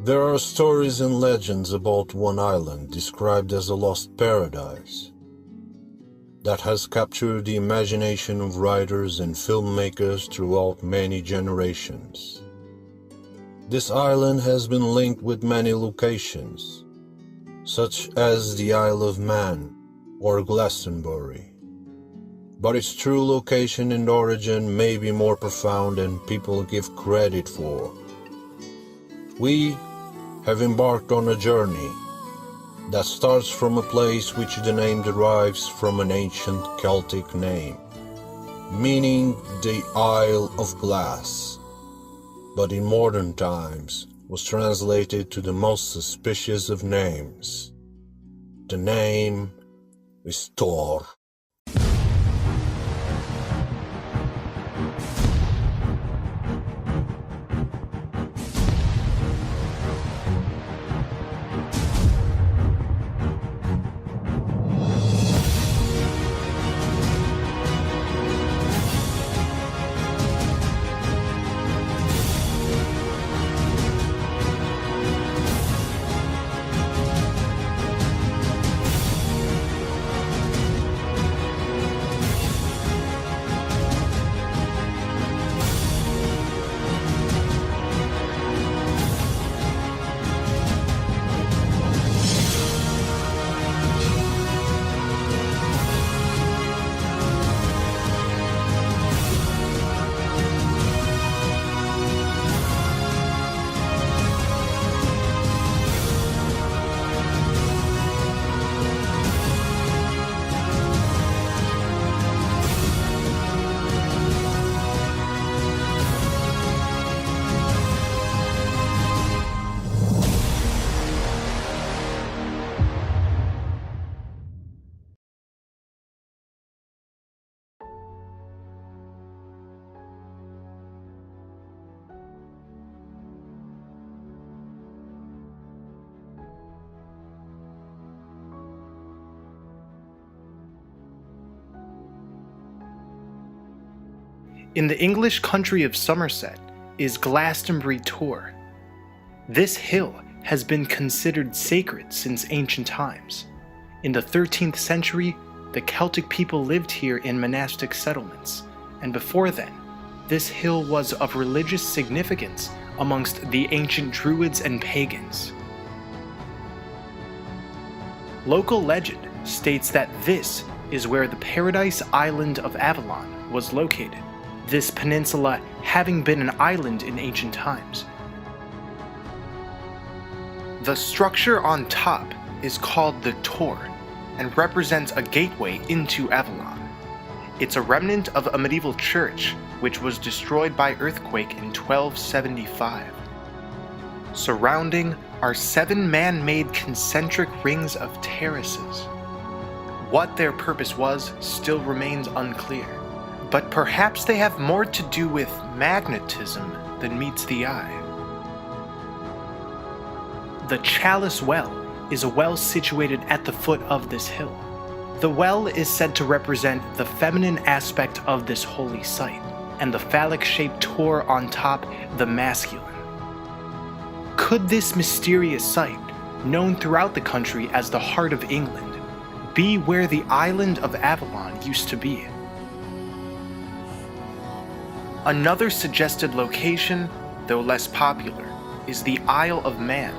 There are stories and legends about one island described as a lost paradise that has captured the imagination of writers and filmmakers throughout many generations. This island has been linked with many locations, such as the Isle of Man or Glastonbury. But its true location and origin may be more profound than people give credit for. We have embarked on a journey that starts from a place which the name derives from an ancient Celtic name, meaning the Isle of Glass, but in modern times was translated to the most suspicious of names. The name is Thor. In the English country of Somerset is Glastonbury Tor. This hill has been considered sacred since ancient times. In the 13th century, the Celtic people lived here in monastic settlements, and before then, this hill was of religious significance amongst the ancient Druids and pagans. Local legend states that this is where the paradise island of Avalon was located, this peninsula having been an island in ancient times. The structure on top is called the Tor and represents a gateway into Avalon. It's a remnant of a medieval church which was destroyed by earthquake in 1275. Surrounding are 7 man-made concentric rings of terraces. What their purpose was still remains unclear, but perhaps they have more to do with magnetism than meets the eye. The Chalice Well is a well situated at the foot of this hill. The well is said to represent the feminine aspect of this holy site, and the phallic-shaped Tor on top the masculine. Could this mysterious site, known throughout the country as the Heart of England, be where the island of Avalon used to be? Another suggested location, though less popular, is the Isle of Man.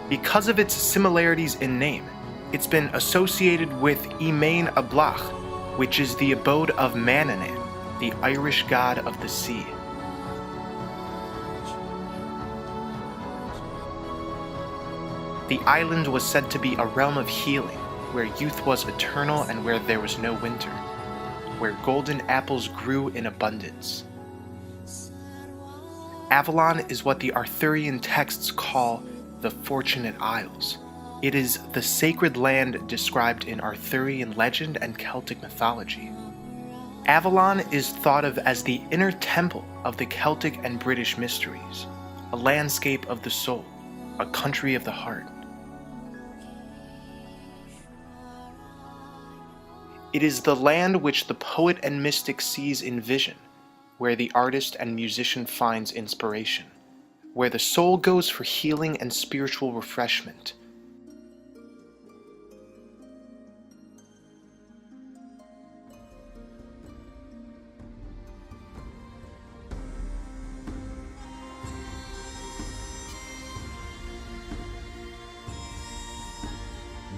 Because of its similarities in name, it's been associated with Emain Ablach, which is the abode of Manannán, the Irish god of the sea. The island was said to be a realm of healing, where youth was eternal and where there was no winter, where golden apples grew in abundance. Avalon is what the Arthurian texts call the Fortunate Isles. It is the sacred land described in Arthurian legend and Celtic mythology. Avalon is thought of as the inner temple of the Celtic and British mysteries, a landscape of the soul, a country of the heart. It is the land which the poet and mystic sees in vision, where the artist and musician finds inspiration. where the soul goes for healing and spiritual refreshment.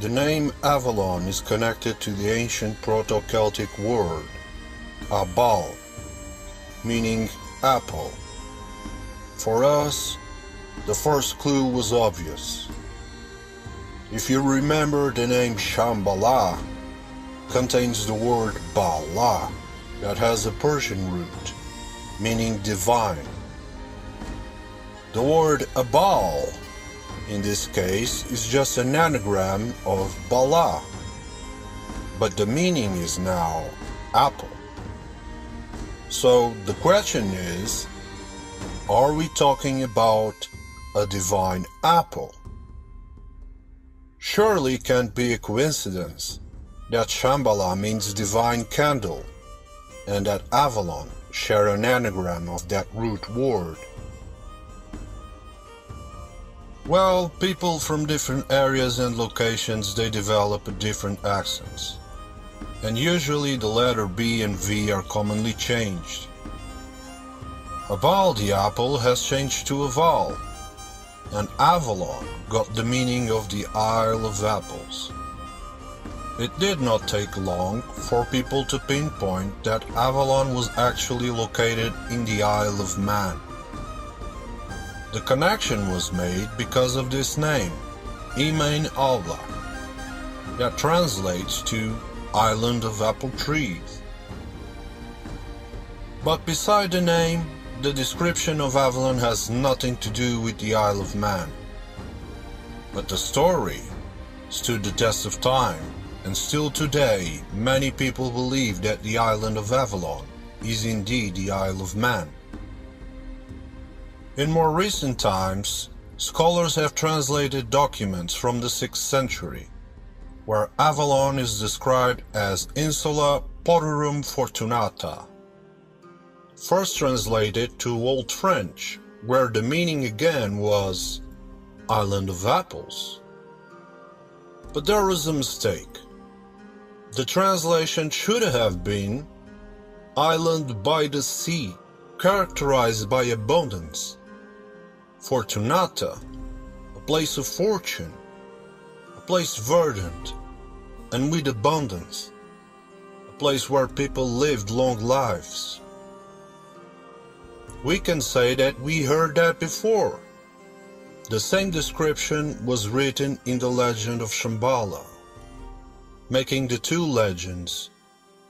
The name Avalon is connected to the ancient Proto-Celtic word Abal, meaning apple. For us, the first clue was obvious. If you remember, the name Shambhala contains the word Bala that has a Persian root, meaning divine. The word Abal in this case is just an anagram of Bala, but the meaning is now apple. So the question is, are we talking about a divine apple? Surely it can't be a coincidence that Shambhala means divine candle and that Avalon share an anagram of that root word. Well, people from different areas and locations, they develop different accents. And usually the letter B and V are commonly changed. Abal the apple has changed to Aval, and Avalon got the meaning of the Isle of Apples. It did not take long for people to pinpoint that Avalon was actually located in the Isle of Man. The connection was made because of this name, Imain Allah, that translates to Island of Apple Trees. But beside the name, the description of Avalon has nothing to do with the Isle of Man. But the story stood the test of time, and still today many people believe that the island of Avalon is indeed the Isle of Man. In more recent times, scholars have translated documents from the 6th century, where Avalon is described as Insula Potorum Fortunata. First translated to Old French, where the meaning again was Island of Apples. But there was a mistake. The translation should have been Island by the Sea, characterized by abundance. Fortunata, a place of fortune, a place verdant and with abundance, a place where people lived long lives. We can say that we heard that before. The same description was written in the legend of Shambhala, making the two legends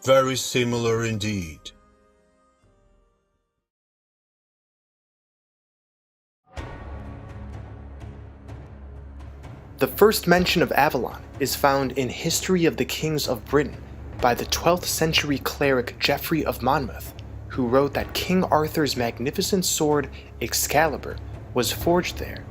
very similar indeed. The first mention of Avalon is found in History of the Kings of Britain by the 12th century cleric Geoffrey of Monmouth, who wrote that King Arthur's magnificent sword Excalibur was forged there.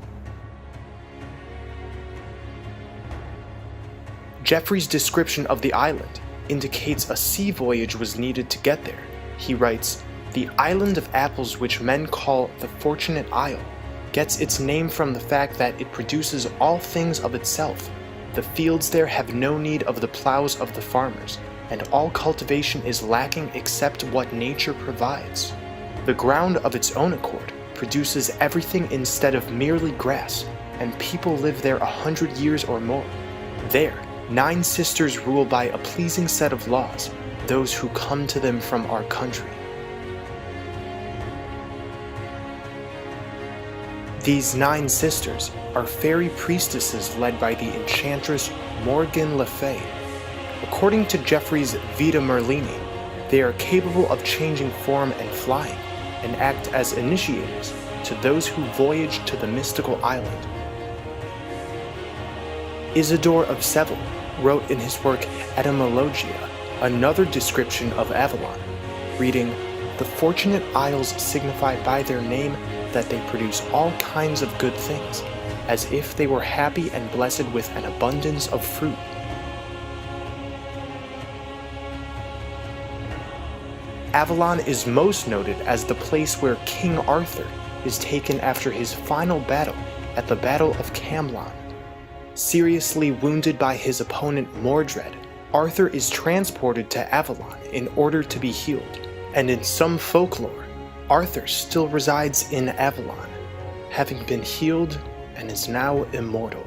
Geoffrey's description of the island indicates a sea voyage was needed to get there. He writes, "The island of apples, which men call the Fortunate Isle, gets its name from the fact that it produces all things of itself. The fields there have no need of the plows of the farmers, and all cultivation is lacking except what nature provides. The ground of its own accord produces everything instead of merely grass, and people live there 100 years or more. There, 9 sisters rule by a pleasing set of laws, those who come to them from our country. These 9 sisters are fairy priestesses led by the enchantress Morgan Le Fay. According to Geoffrey's Vita Merlini, they are capable of changing form and flying, and act as initiators to those who voyage to the mystical island." Isidore of Seville wrote in his work Etymologia another description of Avalon, reading, "The Fortunate Isles signify by their name that they produce all kinds of good things, as if they were happy and blessed with an abundance of fruit." Avalon is most noted as the place where King Arthur is taken after his final battle at the Battle of Camlan. Seriously wounded by his opponent Mordred, Arthur is transported to Avalon in order to be healed, and in some folklore, Arthur still resides in Avalon, having been healed and is now immortal.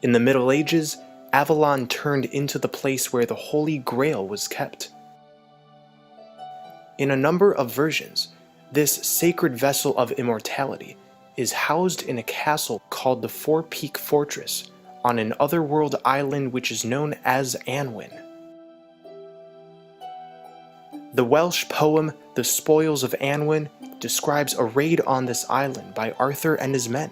In the Middle Ages, Avalon turned into the place where the Holy Grail was kept. In a number of versions, this sacred vessel of immortality is housed in a castle called the Four Peak Fortress on an otherworld island which is known as Anwen. The Welsh poem The Spoils of Anwen describes a raid on this island by Arthur and his men.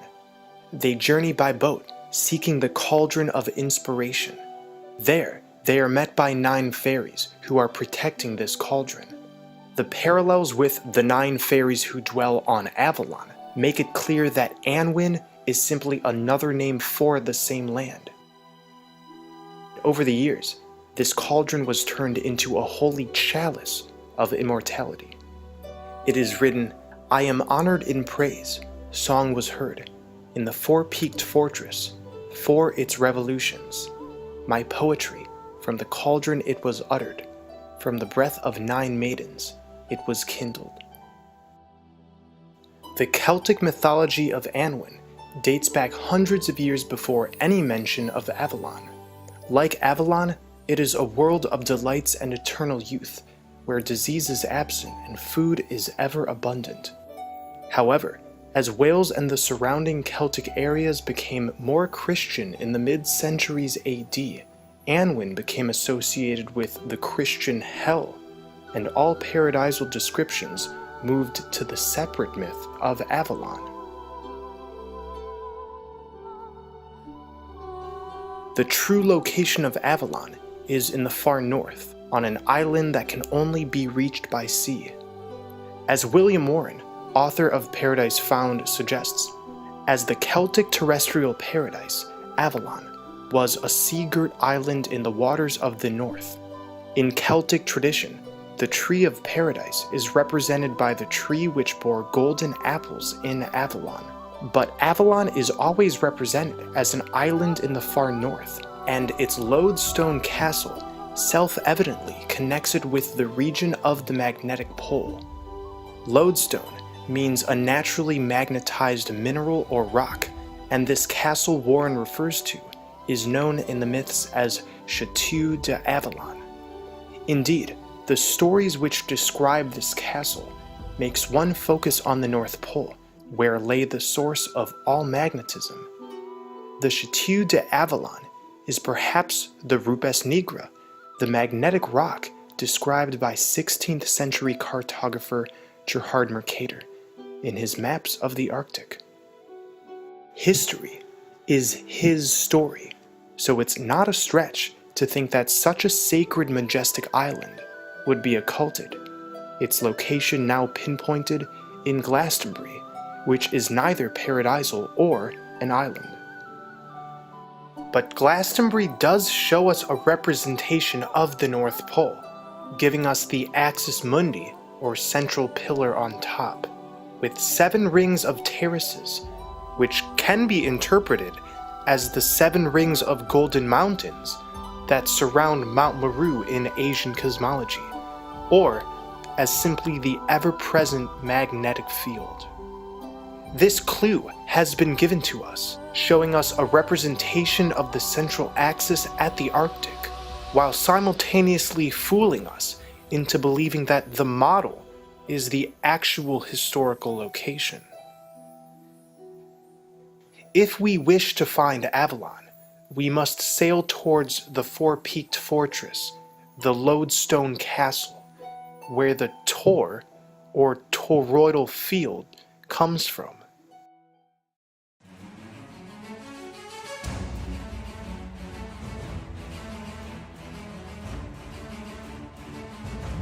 They journey by boat, seeking the Cauldron of Inspiration. There, they are met by 9 fairies who are protecting this cauldron. The parallels with the 9 fairies who dwell on Avalon make it clear that Anwen is simply another name for the same land. Over the years, this cauldron was turned into a holy chalice of immortality. It is written, "I am honored in praise, song was heard, in the four-peaked fortress, for its revolutions. My poetry, from the cauldron it was uttered, from the breath of 9 maidens it was kindled." The Celtic mythology of Anwen dates back hundreds of years before any mention of Avalon. Like Avalon, it is a world of delights and eternal youth, where disease is absent and food is ever abundant. However, as Wales and the surrounding Celtic areas became more Christian in the mid-centuries AD, Anwen became associated with the Christian hell, and all paradisal descriptions moved to the separate myth of Avalon. The true location of Avalon is in the far north, on an island that can only be reached by sea. As William Warren, author of Paradise Found, suggests, as the Celtic terrestrial paradise, Avalon was a sea-girt island in the waters of the north. In Celtic tradition, the tree of paradise is represented by the tree which bore golden apples in Avalon. But Avalon is always represented as an island in the far north, and its lodestone castle self-evidently connects it with the region of the magnetic pole. Lodestone means a naturally magnetized mineral or rock, and this castle Warren refers to is known in the myths as Chateau d'Avalon. Indeed, the stories which describe this castle makes one focus on the North Pole, where lay the source of all magnetism. The Chateau d'Avalon is perhaps the Rupes Nigra, the magnetic rock described by 16th century cartographer Gerhard Mercator in his maps of the Arctic. History is his story, so it's not a stretch to think that such a sacred, majestic island would be occulted, its location now pinpointed in Glastonbury, which is neither paradisal or an island. But Glastonbury does show us a representation of the North Pole, giving us the axis mundi, or central pillar on top, with 7 rings of terraces, which can be interpreted as the 7 rings of golden mountains that surround Mount Meru in Asian cosmology, or as simply the ever-present magnetic field. This clue has been given to us, showing us a representation of the central axis at the Arctic, while simultaneously fooling us into believing that the model is the actual historical location. If we wish to find Avalon, we must sail towards the four-peaked fortress, the lodestone castle, where the Tor, or toroidal field, comes from.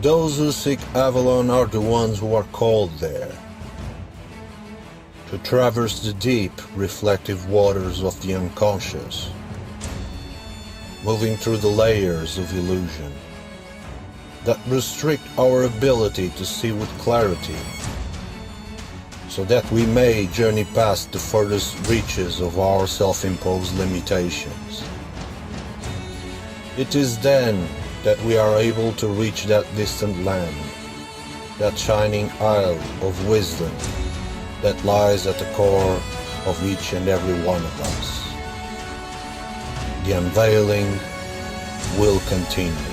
Those who seek Avalon are the ones who are called there, to traverse the deep, reflective waters of the unconscious. moving through the layers of illusion that restrict our ability to see with clarity, so that we may journey past the furthest reaches of our self-imposed limitations. It is then that we are able to reach that distant land, that shining isle of wisdom that lies at the core of each and every one of us. The unveiling will continue.